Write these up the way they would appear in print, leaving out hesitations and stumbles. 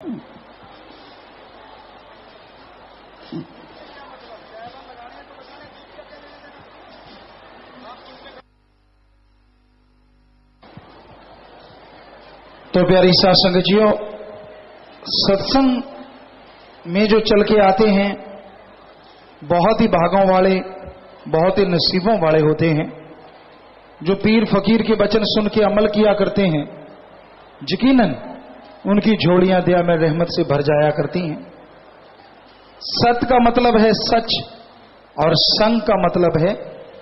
तो प्यारी साध संगतियों, सत्संग में जो चल के आते हैं बहुत ही भागों वाले, बहुत ही नसीबों वाले होते हैं। जो पीर फकीर के वचन सुन के अमल किया करते हैं, यकीनन उनकी झोलियां दया में रहमत से भर जाया करती हैं। सत का मतलब है सच और संग का मतलब है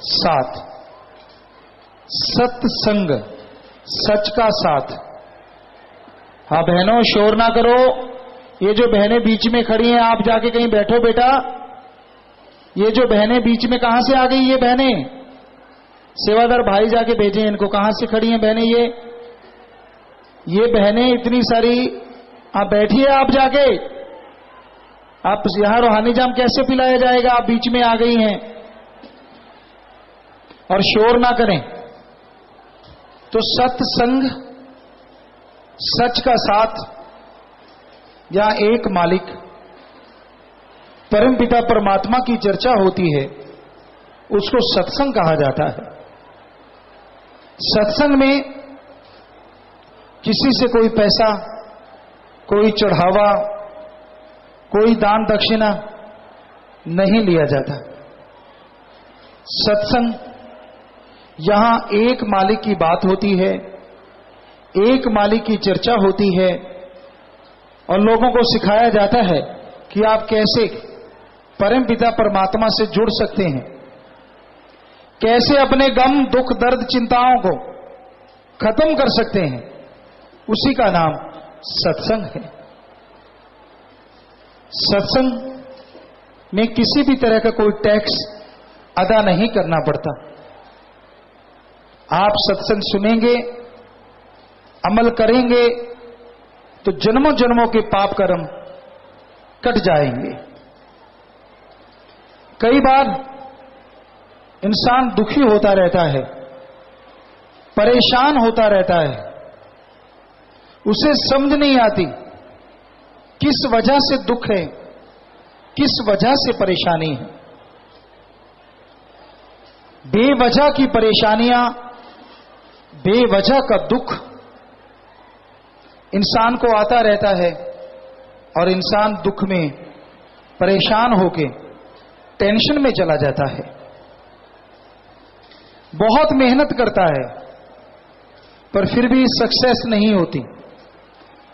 साथ। सत्संग, सच का साथ। हाँ बहनों, शोर ना करो। ये जो बहनें बीच में खड़ी हैं, आप जाके कहीं बैठो बेटा। ये जो बहनें बीच में कहां से आ गई? ये बहनें, सेवादार भाई जाके भेजे इनको। कहां से खड़ी हैं बहनें? ये बहनें इतनी सारी। आप बैठिए, आप जाके। आप यहां रूहानी जाम कैसे पिलाया जाएगा? आप बीच में आ गई हैं और शोर ना करें। तो सत्संग, सच का साथ, या एक मालिक परमपिता परमात्मा की चर्चा होती है, उसको सत्संग कहा जाता है। सत्संग में किसी से कोई पैसा, कोई चढ़ावा, कोई दान दक्षिणा नहीं लिया जाता। सत्संग यहां एक मालिक की बात होती है, एक मालिक की चर्चा होती है और लोगों को सिखाया जाता है कि आप कैसे परमपिता परमात्मा से जुड़ सकते हैं, कैसे अपने गम, दुख, दर्द, चिंताओं को खत्म कर सकते हैं। उसी का नाम सत्संग है। सत्संग में किसी भी तरह का कोई टैक्स अदा नहीं करना पड़ता। आप सत्संग सुनेंगे, अमल करेंगे तो जन्मों जन्मों के पाप कर्म कट जाएंगे। कई बार इंसान दुखी होता रहता है, परेशान होता रहता है, उसे समझ नहीं आती किस वजह से दुख है, किस वजह से परेशानी है। बेवजह की परेशानियां, बेवजह का दुख इंसान को आता रहता है और इंसान दुख में परेशान होके टेंशन में चला जाता है। बहुत मेहनत करता है पर फिर भी सक्सेस नहीं होती,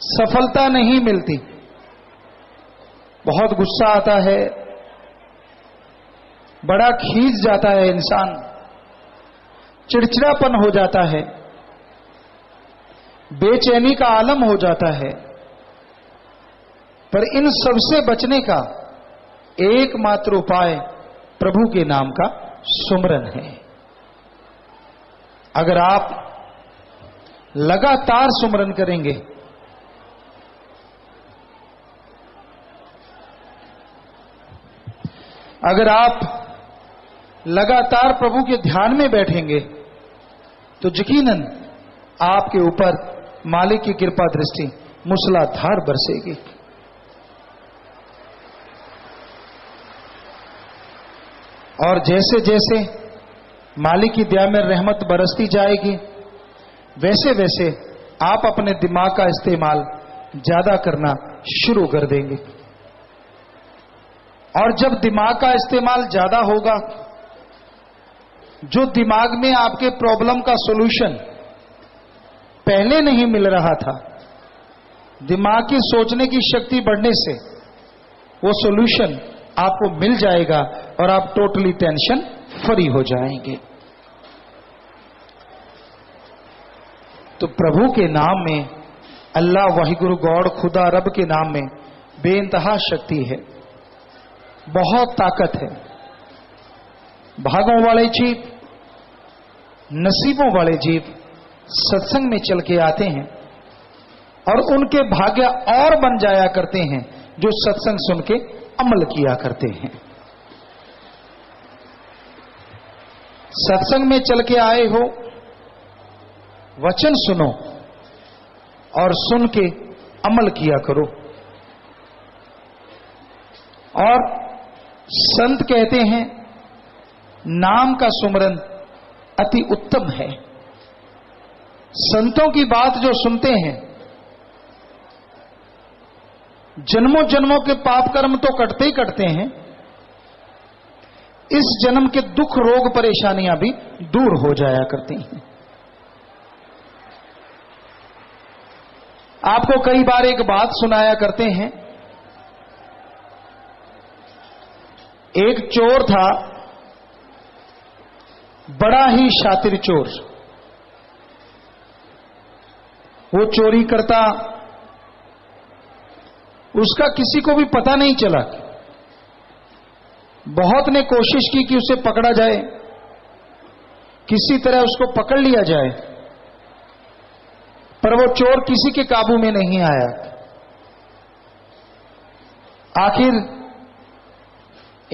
सफलता नहीं मिलती। बहुत गुस्सा आता है, बड़ा खींच जाता है इंसान, चिड़चिड़ापन हो जाता है, बेचैनी का आलम हो जाता है। पर इन सब से बचने का एकमात्र उपाय प्रभु के नाम का सुमरन है। अगर आप लगातार सुमरन करेंगे, अगर आप लगातार प्रभु के ध्यान में बैठेंगे तो यकीनन आपके ऊपर मालिक की कृपा दृष्टि मूसलाधार बरसेगी। और जैसे जैसे मालिक की दया में रहमत बरसती जाएगी, वैसे वैसे आप अपने दिमाग का इस्तेमाल ज्यादा करना शुरू कर देंगे। और जब दिमाग का इस्तेमाल ज्यादा होगा, जो दिमाग में आपके प्रॉब्लम का सॉल्यूशन पहले नहीं मिल रहा था, दिमाग की सोचने की शक्ति बढ़ने से वो सॉल्यूशन आपको मिल जाएगा और आप टोटली टेंशन फ्री हो जाएंगे। तो प्रभु के नाम में, अल्लाह वाहिगुरु गॉड खुदा रब के नाम में बेइंतहा शक्ति है, बहुत ताकत है। भागों वाले जीव, नसीबों वाले जीव सत्संग में चल के आते हैं और उनके भाग्य और बन जाया करते हैं जो सत्संग सुन के अमल किया करते हैं। सत्संग में चल के आए हो, वचन सुनो और सुन के अमल किया करो। और संत कहते हैं नाम का सुमरन अति उत्तम है। संतों की बात जो सुनते हैं, जन्मों जन्मों के पाप कर्म तो कटते ही कटते हैं, इस जन्म के दुख रोग परेशानियां भी दूर हो जाया करती हैं। आपको कई बार एक बात सुनाया करते हैं। एक चोर था, बड़ा ही शातिर चोर। वो चोरी करता, उसका किसी को भी पता नहीं चला। बहुत ने कोशिश की कि उसे पकड़ा जाए, किसी तरह उसको पकड़ लिया जाए, पर वो चोर किसी के काबू में नहीं आया। आखिर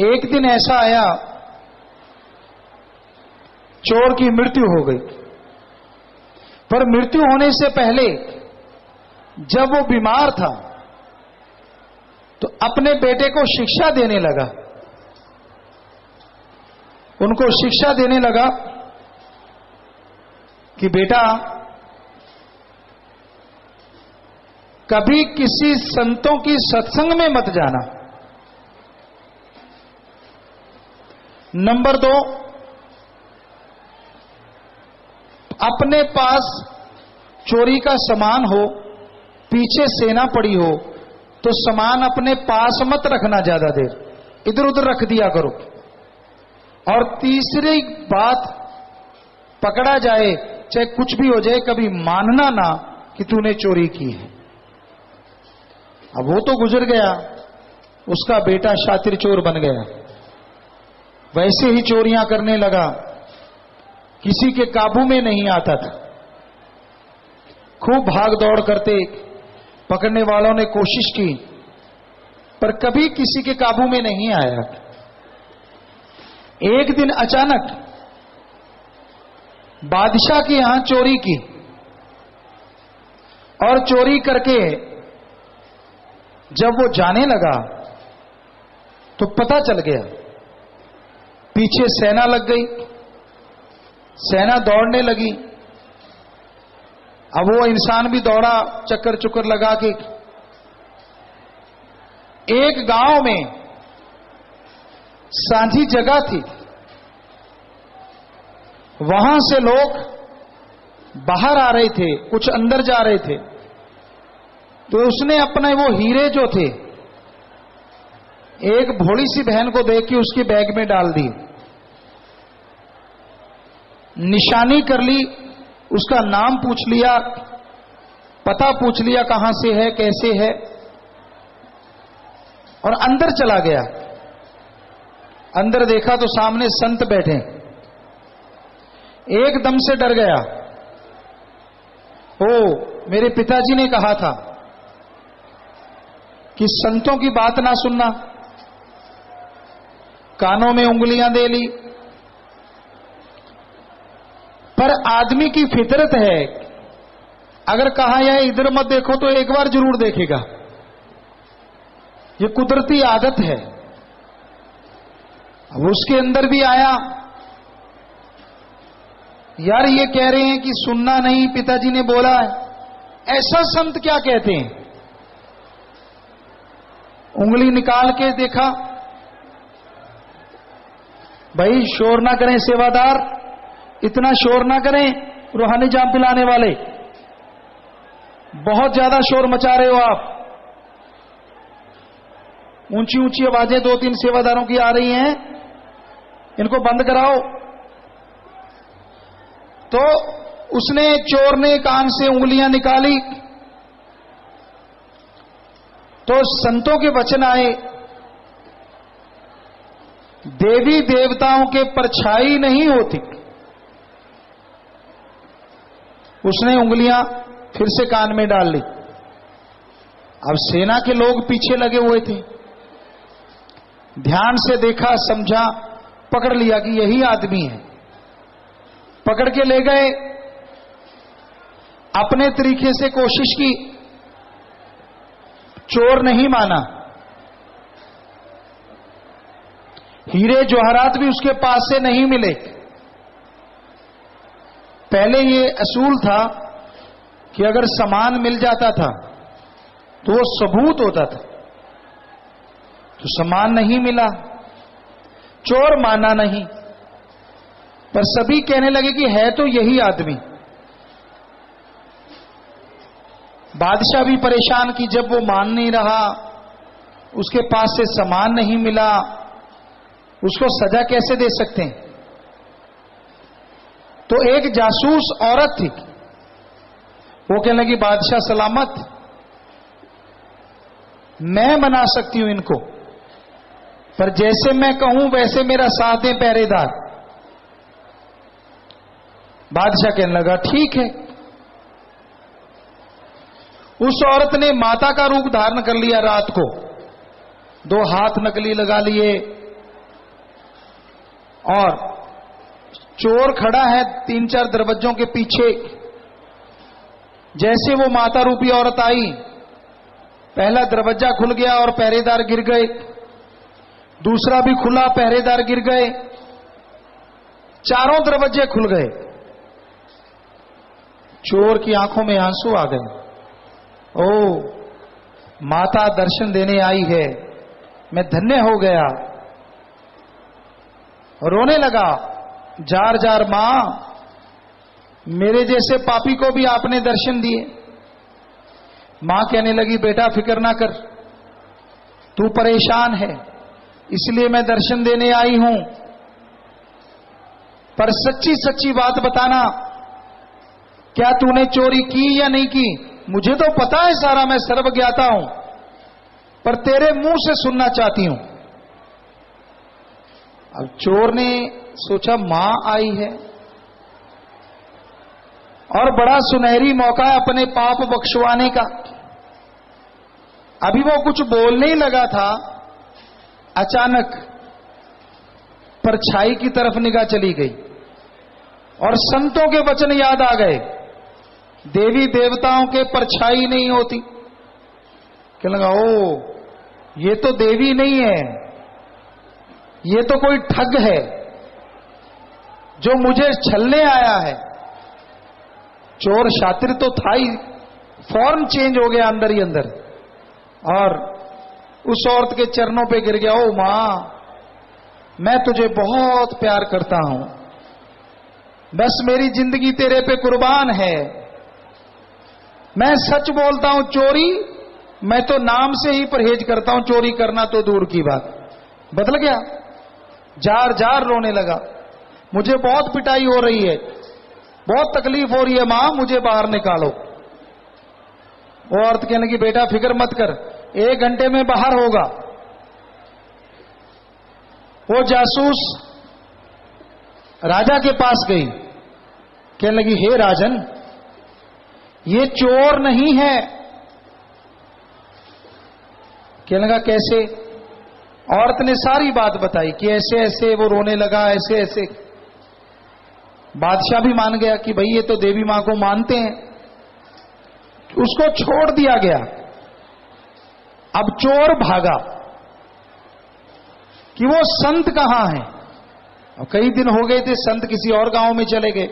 एक दिन ऐसा आया, चोर की मृत्यु हो गई। पर मृत्यु होने से पहले जब वो बीमार था तो अपने बेटे को शिक्षा देने लगा। उनको शिक्षा देने लगा कि बेटा, कभी किसी संतों की सत्संग में मत जाना। नंबर 2, अपने पास चोरी का सामान हो, पीछे सेना पड़ी हो, तो सामान अपने पास मत रखना ज्यादा देर, इधर उधर रख दिया करो। और तीसरी बात, पकड़ा जाए चाहे कुछ भी हो जाए, कभी मानना ना कि तूने चोरी की है। अब वो तो गुजर गया, उसका बेटा शातिर चोर बन गया, वैसे ही चोरियां करने लगा, किसी के काबू में नहीं आता था। खूब भाग दौड़ करते, पकड़ने वालों ने कोशिश की, पर कभी किसी के काबू में नहीं आया। एक दिन अचानक बादशाह के यहां चोरी की, और चोरी करके जब वो जाने लगा तो पता चल गया, पीछे सेना लग गई, सेना दौड़ने लगी। अब वो इंसान भी दौड़ा, चक्कर चुक्कर लगा के। एक गांव में सांझी जगह थी, वहां से लोग बाहर आ रहे थे, कुछ अंदर जा रहे थे। तो उसने अपने वो हीरे जो थे, एक भोली सी बहन को देख के उसके बैग में डाल दी, निशानी कर ली, उसका नाम पूछ लिया, पता पूछ लिया कहां से है, कैसे है, और अंदर चला गया। अंदर देखा तो सामने संत बैठे, एकदम से डर गया। ओ, मेरे पिताजी ने कहा था कि संतों की बात ना सुनना। कानों में उंगलियां दे ली। पर आदमी की फितरत है, अगर कहा जाए इधर मत देखो तो एक बार जरूर देखेगा, ये कुदरती आदत है। अब उसके अंदर भी आया, यार ये कह रहे हैं कि सुनना नहीं, पिताजी ने बोला है, ऐसा संत क्या कहते हैं। उंगली निकाल के देखा, भाई शोर ना करें सेवादार, इतना शोर ना करें, रूहानी जाम पिलाने वाले, बहुत ज्यादा शोर मचा रहे हो आप। ऊंची ऊंची आवाजें 2-3 सेवादारों की आ रही हैं, इनको बंद कराओ। तो उसने, चोर ने कान से उंगलियां निकाली, तो संतों के वचन आए, देवी देवताओं के परछाई नहीं होती। उसने उंगलियां फिर से कान में डाल ली। अब सेना के लोग पीछे लगे हुए थे, ध्यान से देखा, समझा, पकड़ लिया कि यही आदमी है। पकड़ के ले गए, अपने तरीके से कोशिश की, चोर नहीं माना। हीरे जवाहरात भी उसके पास से नहीं मिले। पहले ये असूल था कि अगर सामान मिल जाता था तो वो सबूत होता था, तो सामान नहीं मिला, चोर माना नहीं, पर सभी कहने लगे कि है तो यही आदमी। बादशाह भी परेशान कि जब वो मान नहीं रहा, उसके पास से सामान नहीं मिला, उसको सजा कैसे दे सकते हैं। तो एक जासूस औरत थी, वो कहने लगी बादशाह सलामत, मैं मना सकती हूं इनको, पर जैसे मैं कहूं वैसे मेरा साथ दे पहरेदार। बादशाह कहने लगा ठीक है। उस औरत ने माता का रूप धारण कर लिया। रात को 2 हाथ नकली लगा लिए और चोर खड़ा है 3-4 दरवाजों के पीछे। जैसे वो माता रूपी औरत आई, पहला दरवाजा खुल गया और पहरेदार गिर गए, दूसरा भी खुला, पहरेदार गिर गए, चारों दरवाजे खुल गए। चोर की आंखों में आंसू आ गए। ओ, माता दर्शन देने आई है, मैं धन्य हो गया। रोने लगा, जार जार मां, मेरे जैसे पापी को भी आपने दर्शन दिए। मां कहने लगी बेटा फिक्र ना कर, तू परेशान है इसलिए मैं दर्शन देने आई हूं, पर सच्ची सच्ची बात बताना, क्या तूने चोरी की या नहीं की। मुझे तो पता है सारा, मैं सर्वज्ञाता हूं, पर तेरे मुंह से सुनना चाहती हूं। अब चोर ने सोचा मां आई है और बड़ा सुनहरी मौका है अपने पाप बख्शवाने का। अभी वो कुछ बोलने ही लगा था, अचानक परछाई की तरफ निगाह चली गई और संतों के वचन याद आ गए, देवी देवताओं के परछाई नहीं होती। क्या लगा, ओ ये तो देवी नहीं है, ये तो कोई ठग है जो मुझे छलने आया है। चोर शातिर तो था ही, फौरन चेंज हो गया अंदर ही अंदर और उस औरत के चरणों पे गिर गया। ओ मां, मैं तुझे बहुत प्यार करता हूं, बस मेरी जिंदगी तेरे पे कुर्बान है। मैं सच बोलता हूं, चोरी मैं तो नाम से ही परहेज करता हूं, चोरी करना तो दूर की बात। बदल गया, जार जार रोने लगा, मुझे बहुत पिटाई हो रही है, बहुत तकलीफ हो रही है मां, मुझे बाहर निकालो। वो औरत कहने लगी बेटा फिक्र मत कर, 1 घंटे में बाहर होगा। वो जासूस राजा के पास गई, कहने लगी हे राजन, ये चोर नहीं है। कहने लगा कैसे। औरत ने सारी बात बताई कि ऐसे ऐसे वो रोने लगा, ऐसे ऐसे। बादशाह भी मान गया कि भाई ये तो देवी मां को मानते हैं। उसको छोड़ दिया गया। अब चोर भागा कि वो संत कहां हैं। और कई दिन हो गए थे, संत किसी और गांव में चले गए।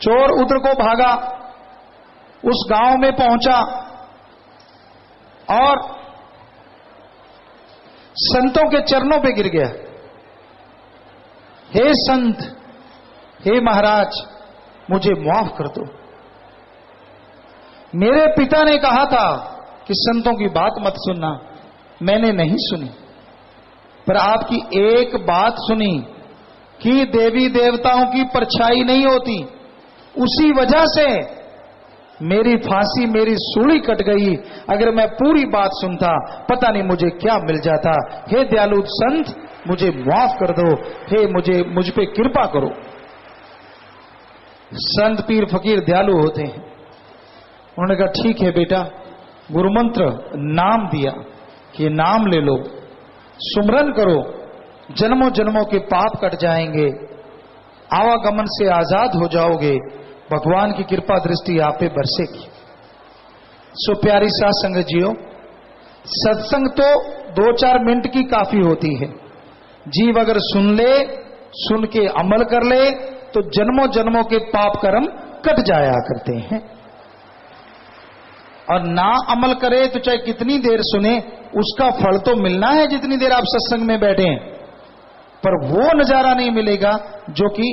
चोर उधर को भागा, उस गांव में पहुंचा और संतों के चरणों पे गिर गया। हे संत, हे महाराज, मुझे माफ कर दो। मेरे पिता ने कहा था कि संतों की बात मत सुनना, मैंने नहीं सुनी, पर आपकी एक बात सुनी कि देवी देवताओं की परछाई नहीं होती, उसी वजह से मेरी फांसी, मेरी सूली कट गई। अगर मैं पूरी बात सुनता, पता नहीं मुझे क्या मिल जाता। हे दयालु संत, मुझे माफ कर दो, हे मुझ पे कृपा करो। संत पीर फकीर दयालु होते हैं। उन्होंने कहा ठीक है बेटा, गुरु मंत्र नाम दिया कि नाम ले लो, सुमरन करो, जन्मों जन्मों के पाप कट जाएंगे, आवागमन से आजाद हो जाओगे, भगवान की कृपा दृष्टि आप पे बरसेगी। सो प्यारी साथ संगत जियो, सत्संग तो 2-4 मिनट की काफी होती है, जीव अगर सुन ले, सुन के अमल कर ले तो जन्मों जन्मों के पाप कर्म कट जाया करते हैं। और ना अमल करे तो चाहे कितनी देर सुने, उसका फल तो मिलना है जितनी देर आप सत्संग में बैठे हैं, पर वो नजारा नहीं मिलेगा जो कि